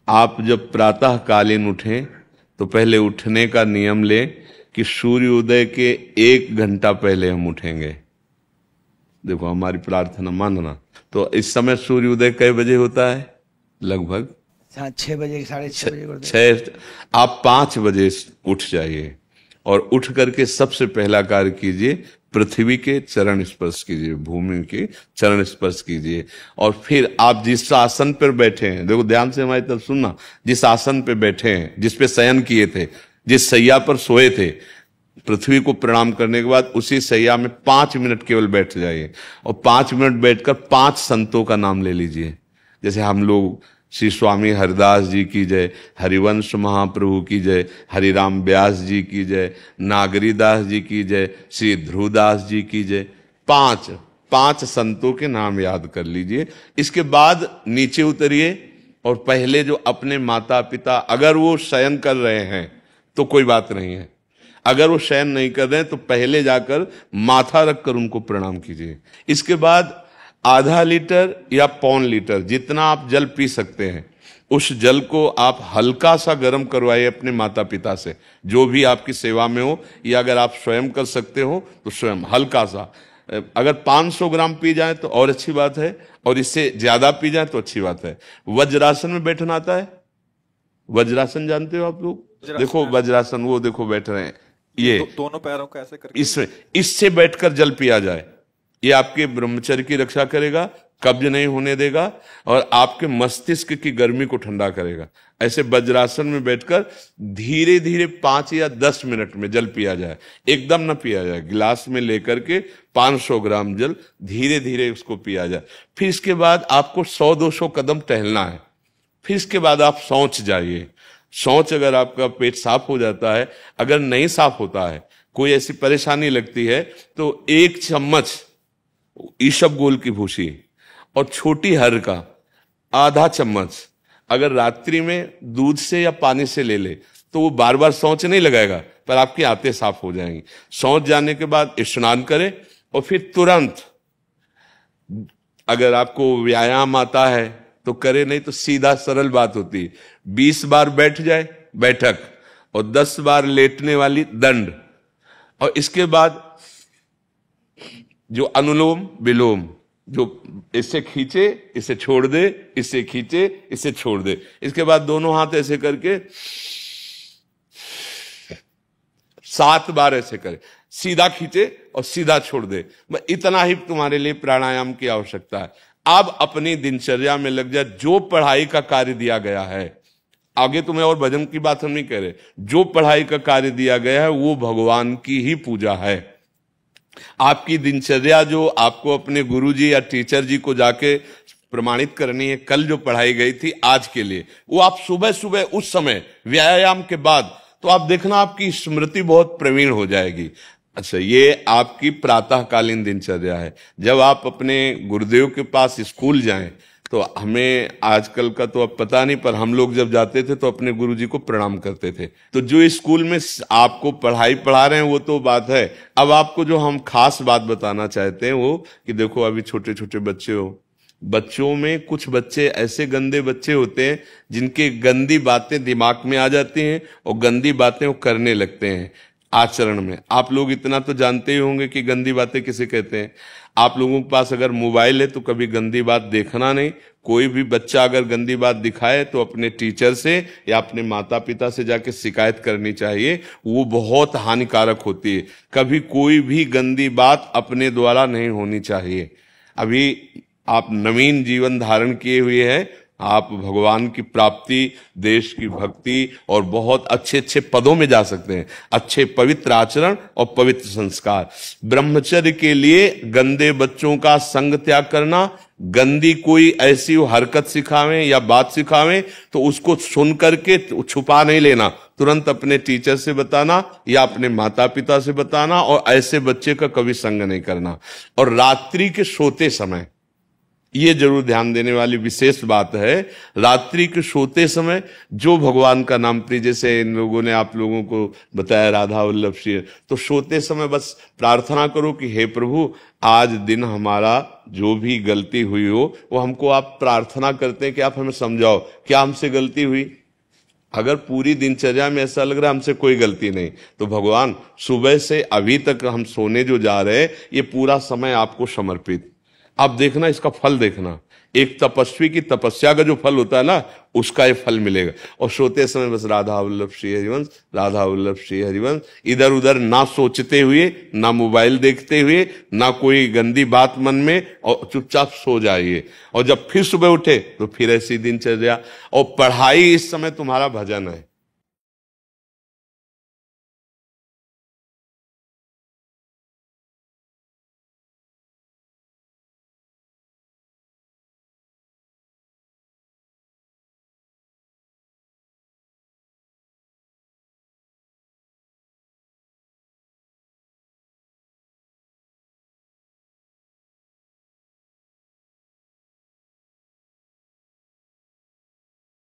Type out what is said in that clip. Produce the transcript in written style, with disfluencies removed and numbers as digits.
आप जब प्रातः कालीन उठें तो पहले उठने का नियम लें कि सूर्योदय के 1 घंटा पहले हम उठेंगे। देखो हमारी प्रार्थना मानना। तो इस समय सूर्योदय कई बजे होता है? लगभग 6 बजे, 6:30 बजे। 6। आप 5 बजे उठ जाइए और उठ करके सबसे पहला कार्य कीजिए, पृथ्वी के चरण स्पर्श कीजिए, भूमि के चरण स्पर्श कीजिए। और फिर आप जिस आसन पर बैठे हैं, देखो ध्यान से हमारी तरफ सुनना, जिस आसन पे बैठे हैं, जिस पे शयन किए थे, जिस सैया पर सोए थे, पृथ्वी को प्रणाम करने के बाद उसी सैया में 5 मिनट केवल बैठ जाइए और 5 मिनट बैठकर 5 संतों का नाम ले लीजिए। जैसे हम लोग श्री स्वामी हरिदास जी की जय, हरिवंश महाप्रभु की जय, हरिराम व्यास जी की जय, नागरीदास जी की जय, श्री ध्रुवदास जी की जय। 5 संतों के नाम याद कर लीजिए। इसके बाद नीचे उतरिए और पहले जो अपने माता पिता, अगर वो शयन कर रहे हैं तो कोई बात नहीं है, अगर वो शयन नहीं कर रहे हैं तो पहले जाकर माथा रखकर उनको प्रणाम कीजिए। इसके बाद आधा लीटर या 1.25 लीटर जितना आप जल पी सकते हैं, उस जल को आप हल्का सा गर्म करवाइए अपने माता पिता से, जो भी आपकी सेवा में हो, या अगर आप स्वयं कर सकते हो तो स्वयं हल्का सा। अगर 500 ग्राम पी जाए तो और अच्छी बात है, और इससे ज्यादा पी जाए तो अच्छी बात है। वज्रासन में बैठना आता है? वज्रासन जानते हो आप लोग? देखो वज्रासन, वो देखो बैठ रहे हैं, ये दोनों पैरों को ऐसे करके इससे बैठकर जल पिया जाए। ये आपके ब्रह्मचर्य की रक्षा करेगा, कब्ज नहीं होने देगा और आपके मस्तिष्क की गर्मी को ठंडा करेगा। ऐसे वज्रासन में बैठकर धीरे धीरे 5 या 10 मिनट में जल पिया जाए, एकदम ना पिया जाए। गिलास में लेकर के 500 ग्राम जल धीरे धीरे उसको पिया जाए। फिर इसके बाद आपको 100-200 कदम टहलना है। फिर इसके बाद आप शौच जाइए। शौच, अगर आपका पेट साफ हो जाता है, अगर नहीं साफ होता है, कोई ऐसी परेशानी लगती है, तो 1 चम्मच ईसबगोल की भूसी और छोटी हर का आधा चम्मच अगर रात्रि में दूध से या पानी से ले ले तो वो बार बार शौच नहीं लगाएगा, पर आपकी आंतें साफ हो जाएंगी। शौच जाने के बाद स्नान करें और फिर तुरंत, अगर आपको व्यायाम आता है तो करे, नहीं तो सीधा सरल बात होती है, 20 बार बैठ जाए बैठक और 10 बार लेटने वाली दंड। और इसके बाद जो अनुलोम विलोम, जो इससे खींचे इसे छोड़ दे, इससे खींचे इसे छोड़ दे। इसके बाद दोनों हाथ ऐसे करके 7 बार ऐसे करे, सीधा खींचे और सीधा छोड़ दे। इतना ही तुम्हारे लिए प्राणायाम की आवश्यकता है। अब अपनी दिनचर्या में लग जाए। जो पढ़ाई का कार्य दिया गया है, आगे तुम्हें और भजन की बात हम नहीं कह रहे, जो पढ़ाई का कार्य दिया गया है वो भगवान की ही पूजा है। आपकी दिनचर्या जो आपको अपने गुरुजी या टीचर जी को जाके प्रमाणित करनी है, कल जो पढ़ाई गई थी आज के लिए, वो आप सुबह सुबह उस समय व्यायाम के बाद, तो आप देखना आपकी स्मृति बहुत प्रवीण हो जाएगी। अच्छा, ये आपकी प्रातःकालीन दिनचर्या है। जब आप अपने गुरुदेव के पास स्कूल जाएं, तो हमें आजकल का तो अब पता नहीं, पर हम लोग जब जाते थे तो अपने गुरुजी को प्रणाम करते थे। तो जो स्कूल में आपको पढ़ाई पढ़ा रहे हैं वो तो बात है, अब आपको जो हम खास बात बताना चाहते हैं वो कि देखो अभी छोटे छोटे बच्चे हो, बच्चों में कुछ बच्चे ऐसे गंदे बच्चे होते हैं जिनके गंदी बातें दिमाग में आ जाती हैं और गंदी बातें वो करने लगते हैं आचरण में। आप लोग इतना तो जानते ही होंगे कि गंदी बातें किसे कहते हैं। आप लोगों के पास अगर मोबाइल है तो कभी गंदी बात देखना नहीं। कोई भी बच्चा अगर गंदी बात दिखाए तो अपने टीचर से या अपने माता पिता से जाके शिकायत करनी चाहिए, वो बहुत हानिकारक होती है। कभी कोई भी गंदी बात अपने द्वारा नहीं होनी चाहिए। अभी आप नवीन जीवन धारण किए हुए हैं, आप भगवान की प्राप्ति, देश की भक्ति और बहुत अच्छे अच्छे पदों में जा सकते हैं। अच्छे पवित्र आचरण और पवित्र संस्कार। ब्रह्मचर्य के लिए गंदे बच्चों का संग त्याग करना, गंदी कोई ऐसी हरकत सिखावें या बात सिखावें तो उसको सुन करके छुपा नहीं लेना, तुरंत अपने टीचर से बताना या अपने माता पिता से बताना, और ऐसे बच्चे का कभी संग नहीं करना। और रात्रि के सोते समय ये जरूर ध्यान देने वाली विशेष बात है। रात्रि के सोते समय जो भगवान का नाम प्रिय, जैसे इन लोगों ने आप लोगों को बताया राधा वल्लभ श्री, तो सोते समय बस प्रार्थना करो कि हे प्रभु आज दिन हमारा जो भी गलती हुई हो वो हमको आप प्रार्थना करते हैं कि आप हमें समझाओ क्या हमसे गलती हुई। अगर पूरी दिनचर्या में ऐसा लग रहा है हमसे कोई गलती नहीं, तो भगवान सुबह से अभी तक हम सोने जो जा रहे हैं ये पूरा समय आपको समर्पित। आप देखना इसका फल देखना, एक तपस्वी की तपस्या का जो फल होता है ना उसका ये फल मिलेगा। और सोते समय बस राधा वल्लभ श्री हरिवंश, राधा वल्लभ श्री हरिवंश, इधर उधर ना सोचते हुए, ना मोबाइल देखते हुए, ना कोई गंदी बात मन में, और चुपचाप सो जाइए। और जब फिर सुबह उठे तो फिर ऐसी दिनचर्या। और पढ़ाई इस समय तुम्हारा भजन है।